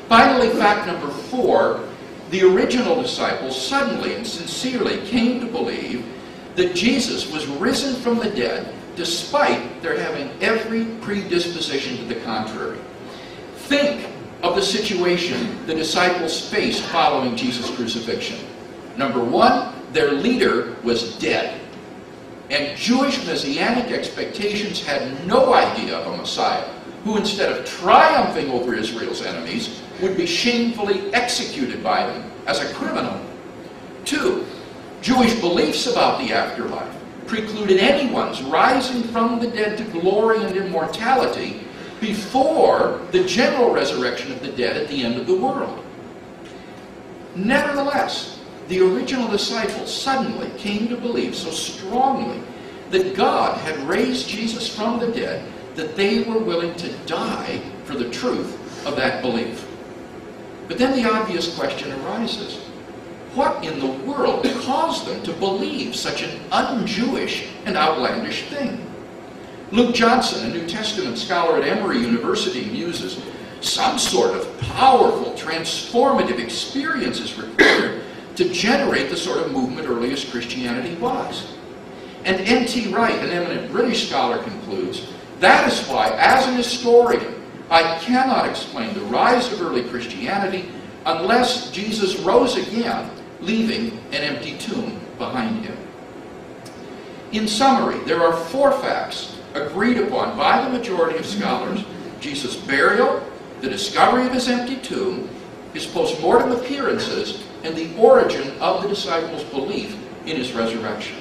Finally, fact number 4, the original disciples suddenly and sincerely came to believe that Jesus was risen from the dead, despite their having every predisposition to the contrary. Think of the situation the disciples faced following Jesus' crucifixion. Number 1, their leader was dead. And Jewish Messianic expectations had no idea of a Messiah who, instead of triumphing over Israel's enemies, would be shamefully executed by them as a criminal. 2, Jewish beliefs about the afterlife precluded anyone's rising from the dead to glory and immortality before the general resurrection of the dead at the end of the world. Nevertheless, the original disciples suddenly came to believe so strongly that God had raised Jesus from the dead that they were willing to die for the truth of that belief. But then the obvious question arises: what in the world caused them to believe such an un-Jewish and outlandish thing? Luke Johnson, a New Testament scholar at Emory University, muses, some sort of powerful, transformative experience is required to generate the sort of movement earliest Christianity was. And N.T. Wright, an eminent British scholar, concludes, that is why, as an historian, I cannot explain the rise of early Christianity unless Jesus rose again, leaving an empty tomb behind him. In summary, there are 4 facts agreed upon by the majority of scholars: Jesus' burial, the discovery of his empty tomb, his post-mortem appearances, and the origin of the disciples' belief in his resurrection.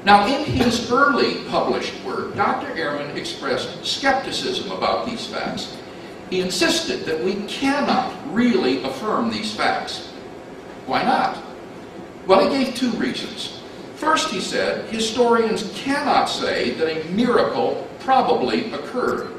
Now, in his early published work, Dr. Ehrman expressed skepticism about these facts. He insisted that we cannot really affirm these facts. Why not? Well, he gave 2 reasons. First, he said, historians cannot say that a miracle probably occurred.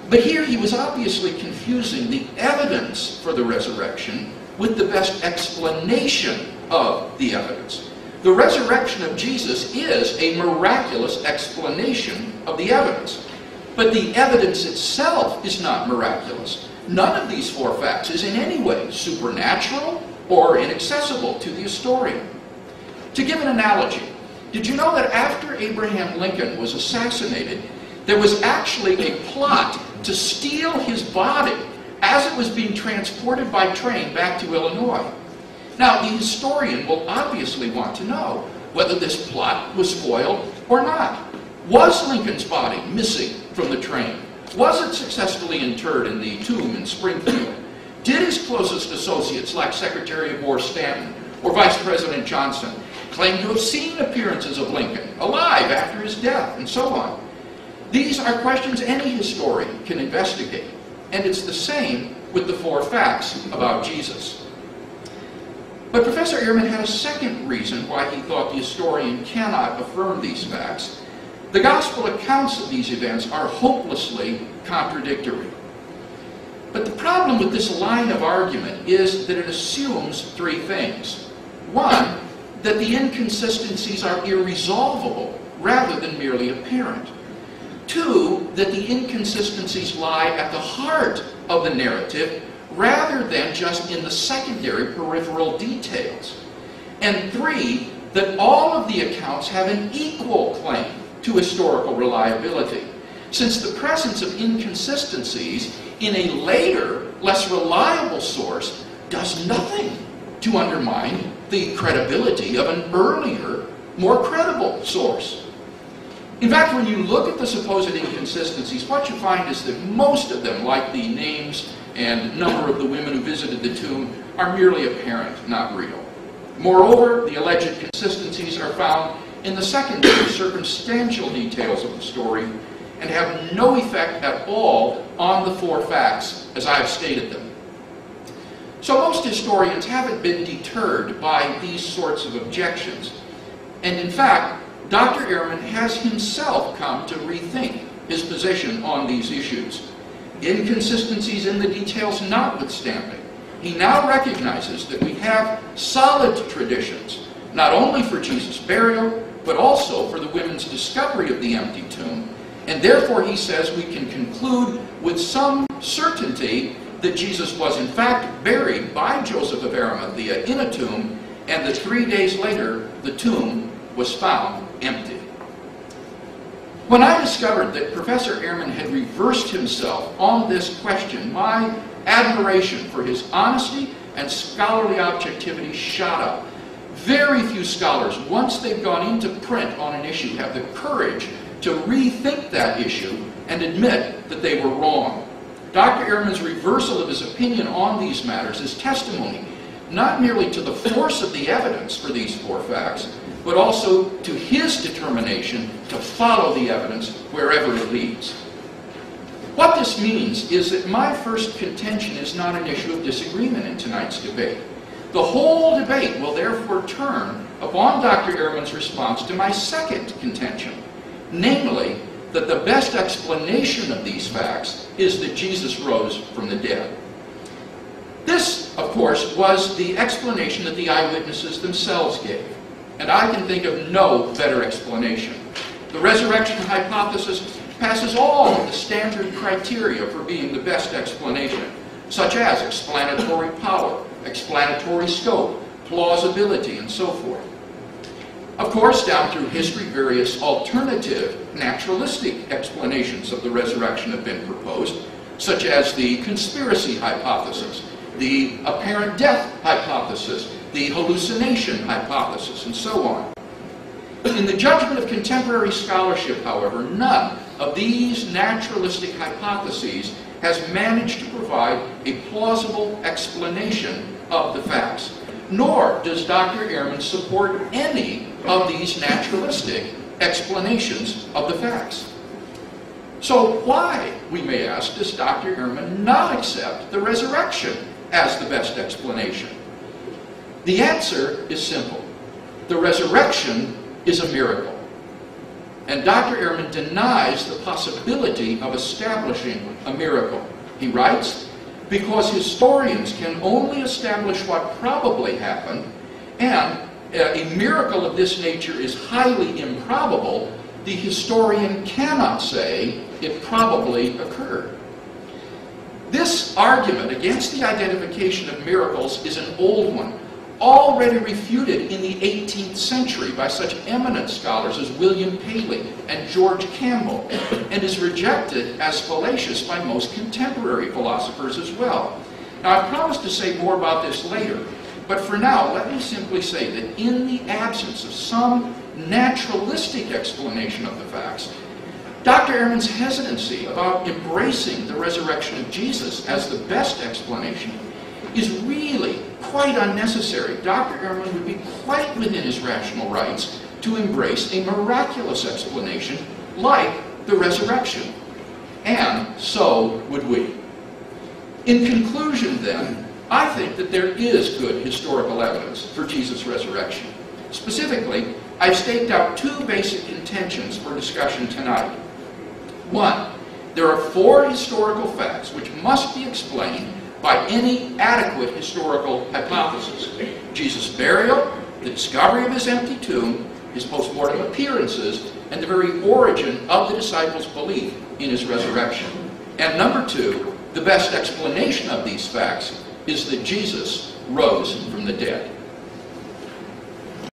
But here he was obviously confusing the evidence for the resurrection with the best explanation of the evidence. The resurrection of Jesus is a miraculous explanation of the evidence. But the evidence itself is not miraculous. None of these 4 facts is in any way supernatural or inaccessible to the historian. To give an analogy, did you know that after Abraham Lincoln was assassinated, there was actually a plot to steal his body as it was being transported by train back to Illinois? Now, the historian will obviously want to know whether this plot was foiled or not. Was Lincoln's body missing from the train? Was it successfully interred in the tomb in Springfield? Did his closest associates, like Secretary of War Stanton or Vice President Johnson, claim to have seen appearances of Lincoln alive after his death, and so on? These are questions any historian can investigate, and it's the same with the 4 facts about Jesus. But Professor Ehrman had a second reason why he thought the historian cannot affirm these facts. The gospel accounts of these events are hopelessly contradictory. But the problem with this line of argument is that it assumes 3 things. 1, that the inconsistencies are irresolvable rather than merely apparent. 2, that the inconsistencies lie at the heart of the narrative rather than just in the secondary peripheral details. And 3, that all of the accounts have an equal claim to historical reliability, since the presence of inconsistencies in a later, less reliable source does nothing to undermine the credibility of an earlier, more credible source. In fact, when you look at the supposed inconsistencies, what you find is that most of them, like the names and number of the women who visited the tomb, are merely apparent, not real. Moreover, the alleged consistencies are found in the secondary circumstantial details of the story and have no effect at all on the 4 facts as I've stated them. So most historians haven't been deterred by these sorts of objections. And in fact, Dr. Ehrman has himself come to rethink his position on these issues. Inconsistencies in the details notwithstanding, he now recognizes that we have solid traditions, not only for Jesus' burial, but also for the women's discovery of the empty tomb, and therefore he says we can conclude with some some certainty that Jesus was in fact buried by Joseph of Arimathea in a tomb, and that 3 days later the tomb was found empty. When I discovered that Professor Ehrman had reversed himself on this question, my admiration for his honesty and scholarly objectivity shot up. Very few scholars, once they've gone into print on an issue, have the courage to rethink that issue and admit that they were wrong. Dr. Ehrman's reversal of his opinion on these matters is testimony not merely to the force of the evidence for these 4 facts, but also to his determination to follow the evidence wherever it leads. What this means is that my first contention is not an issue of disagreement in tonight's debate. The whole debate will therefore turn upon Dr. Ehrman's response to my second contention, namely that the best explanation of these facts is that Jesus rose from the dead. This, of course, was the explanation that the eyewitnesses themselves gave, and I can think of no better explanation. The resurrection hypothesis passes all of the standard criteria for being the best explanation, such as explanatory power, explanatory scope, plausibility, and so forth. Of course, down through history, various alternative naturalistic explanations of the resurrection have been proposed, such as the conspiracy hypothesis, the apparent death hypothesis, the hallucination hypothesis, and so on. In the judgment of contemporary scholarship, however, none of these naturalistic hypotheses has managed to provide a plausible explanation of the facts, nor does Dr. Ehrman support any of these naturalistic explanations of the facts. So why, we may ask, does Dr. Ehrman not accept the resurrection as the best explanation? The answer is simple. The resurrection is a miracle. And Dr. Ehrman denies the possibility of establishing a miracle. He writes, because historians can only establish what probably happened, and a miracle of this nature is highly improbable, the historian cannot say it probably occurred. This argument against the identification of miracles is an old one, already refuted in the 18th century by such eminent scholars as William Paley and George Campbell, and is rejected as fallacious by most contemporary philosophers as well. Now, I promised to say more about this later, but for now, let me simply say that in the absence of some naturalistic explanation of the facts, Dr. Ehrman's hesitancy about embracing the resurrection of Jesus as the best explanation is really quite unnecessary. Dr. Ehrman would be quite within his rational rights to embrace a miraculous explanation like the resurrection. And so would we. In conclusion, then, I think that there is good historical evidence for Jesus' resurrection. Specifically, I've staked out 2 basic contentions for discussion tonight. 1, there are 4 historical facts which must be explained by any adequate historical hypothesis: Jesus' burial, the discovery of his empty tomb, his post-mortem appearances, and the very origin of the disciples' belief in his resurrection. And number 2, the best explanation of these facts is that Jesus rose from the dead.